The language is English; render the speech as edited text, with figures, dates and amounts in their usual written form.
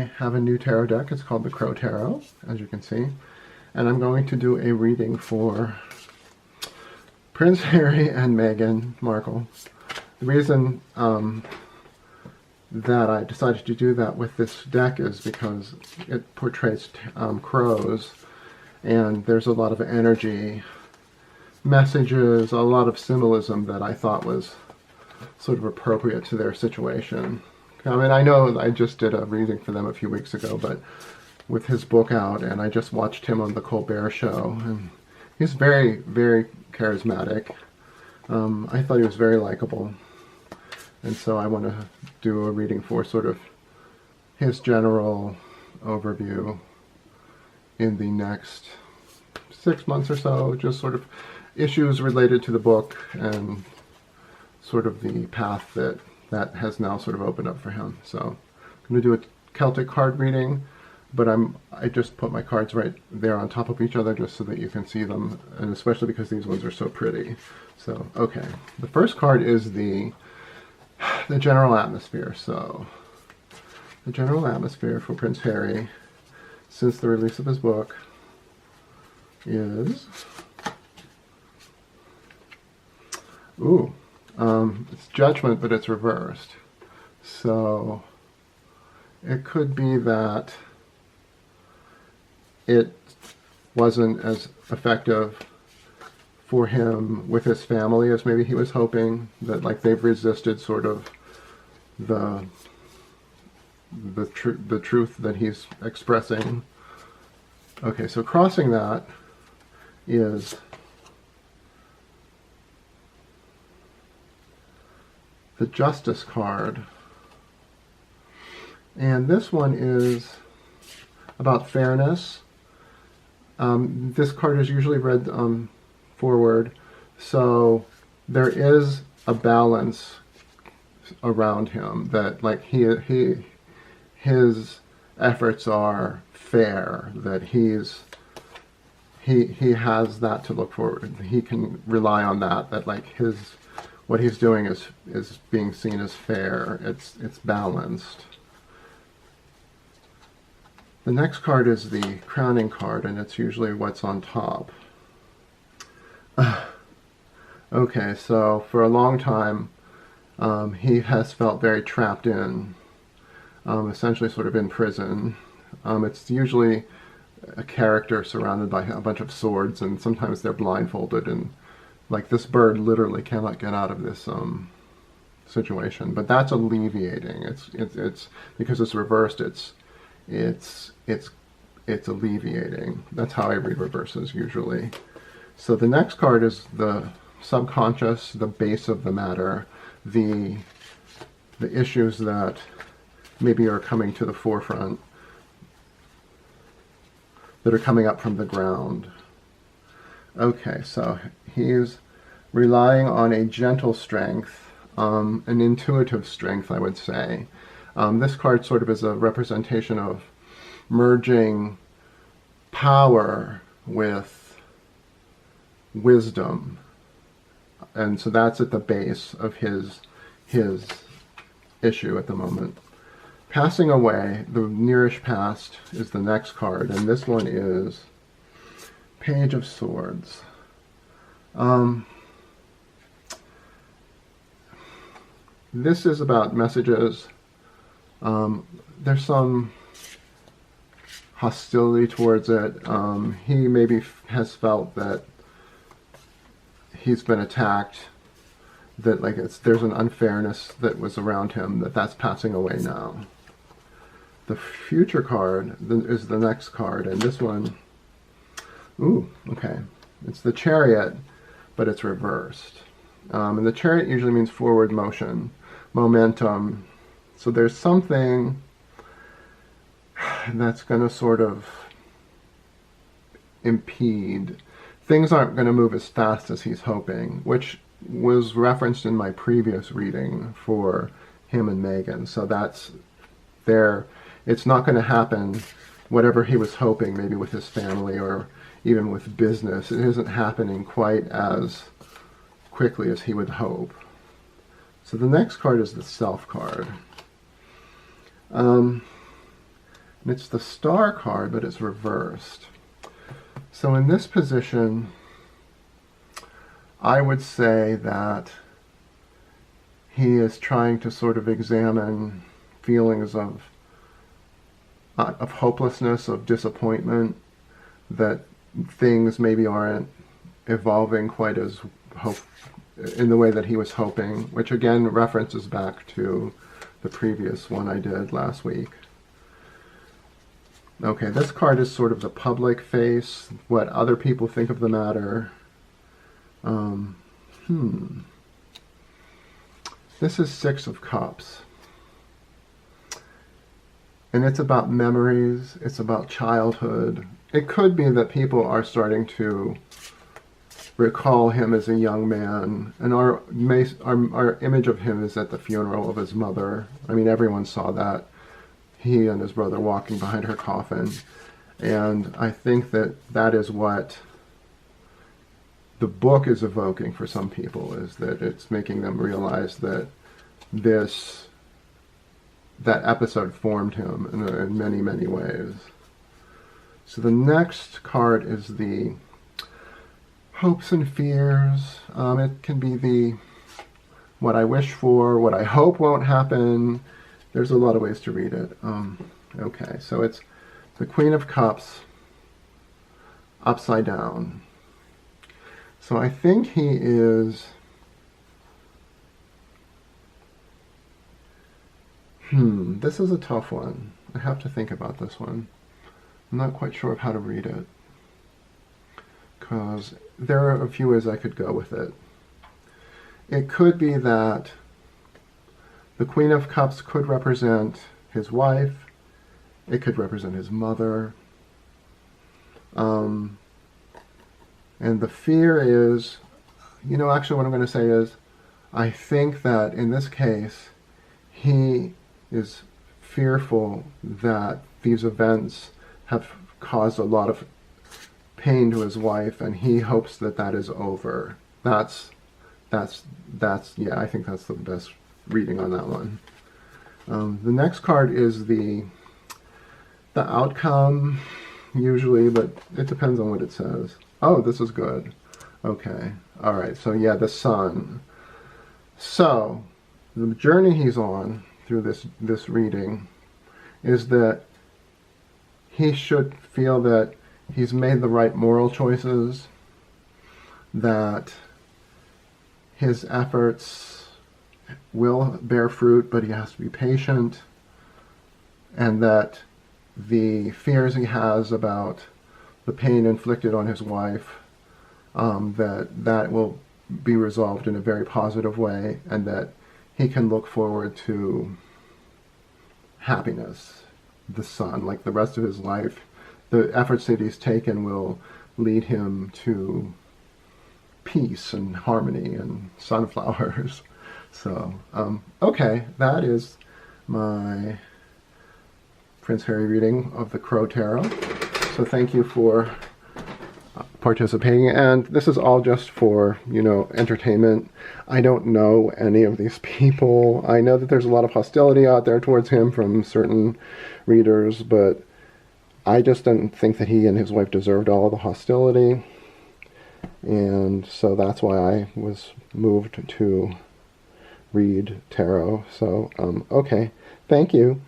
I have a new tarot deck. It's called the Crow Tarot, as you can see. And I'm going to do a reading for Prince Harry and Meghan Markle. The reason that I decided to do that with this deck is because it portrays crows, and there's a lot of energy, messages, a lot of symbolism that I thought was sort of appropriate to their situation. I mean, I know I just did a reading for them a few weeks ago, but with his book out, and I just watched him on the Colbert Show, and he's very, very charismatic. I thought he was very likable, and so I want to do a reading for sort of his general overview in the next 6 months or so, just sort of issues related to the book and sort of the path that has now sort of opened up for him. So I'm going to do a Celtic card reading, but I just put my cards right there on top of each other just so that you can see them, and especially because these ones are so pretty. So, okay. The first card is the general atmosphere. So, the general atmosphere for Prince Harry since the release of his book is... it's judgment, but it's reversed. So it could be that it wasn't as effective for him with his family as maybe he was hoping, that like they've resisted sort of the truth that he's expressing. Okay, so crossing that is the Justice card, and this one is about fairness. This card is usually read forward, so there is a balance around him, that like his efforts are fair, that he has that to look forward. He can rely on that like what he's doing is being seen as fair. It's balanced. The next card is the crowning card, and it's usually what's on top. Okay, so for a long time, he has felt very trapped in, essentially sort of in prison. It's usually a character surrounded by a bunch of swords, and sometimes they're blindfolded, and like this bird literally cannot get out of this situation. But that's alleviating. It's because it's reversed. It's alleviating. That's how I read reverses usually. So the next card is the subconscious, the base of the matter, the issues that maybe are coming to the forefront, that are coming up from the ground. Okay, so he's relying on a gentle strength, an intuitive strength, I would say. This card sort of is a representation of merging power with wisdom. And so that's at the base of his issue at the moment. Passing away, the nearest past, is the next card, and this one is Page of Swords. This is about messages. There's some hostility towards it. He maybe has felt that he's been attacked, that like there's an unfairness that was around him, that's passing away now. The future card is the next card, and this one, okay, it's the Chariot, but it's reversed. And the Chariot usually means forward motion, momentum. So there's something that's going to sort of impede. Things aren't going to move as fast as he's hoping, which was referenced in my previous reading for him and Meghan. So that's there. It's not going to happen, whatever he was hoping, maybe with his family or even with business. It isn't happening quite as quickly as he would hope. So the next card is the Self card. And it's the Star card, but it's reversed. So in this position, I would say that he is trying to sort of examine feelings of hopelessness, of disappointment, that things maybe aren't evolving quite as in the way that he was hoping, which again references back to the previous one I did last week. Okay, this card is sort of the public face, what other people think of the matter. This is Six of Cups. And it's about memories, it's about childhood. It could be that people are starting to recall him as a young man, and our image of him is at the funeral of his mother. I mean, everyone saw that. He and his brother walking behind her coffin. And I think that that is what the book is evoking for some people, is that it's making them realize that that episode formed him in many, many ways. So the next card is the hopes and fears. It can be what I wish for, what I hope won't happen. There's a lot of ways to read it. Okay, so it's the Queen of Cups upside down. So I think he is... this is a tough one. I have to think about this one. I'm not quite sure of how to read it, because there are a few ways I could go with it. It could be that the Queen of Cups could represent his wife. It could represent his mother. And the fear is, actually what I'm going to say is, I think that in this case, he is fearful that these events have caused a lot of pain to his wife, and he hopes that that is over. That's yeah, I think that's the best reading on that one. The next card is the outcome, usually, but it depends on what it says. Oh, this is good. Okay, all right, so yeah, the sun. So the journey he's on through this reading is that he should feel that he's made the right moral choices, that his efforts will bear fruit, but he has to be patient, and that the fears he has about the pain inflicted on his wife, that will be resolved in a very positive way, and that he can look forward to happiness, the sun, like the rest of his life. The efforts that he's taken will lead him to peace and harmony and sunflowers. So, okay, that is my Prince Harry reading of the Crow Tarot. So thank you for participating, and this is all just for, entertainment. I don't know any of these people. I know that there's a lot of hostility out there towards him from certain readers, but I just didn't think that he and his wife deserved all of the hostility, and so that's why I was moved to read tarot. So, okay, thank you.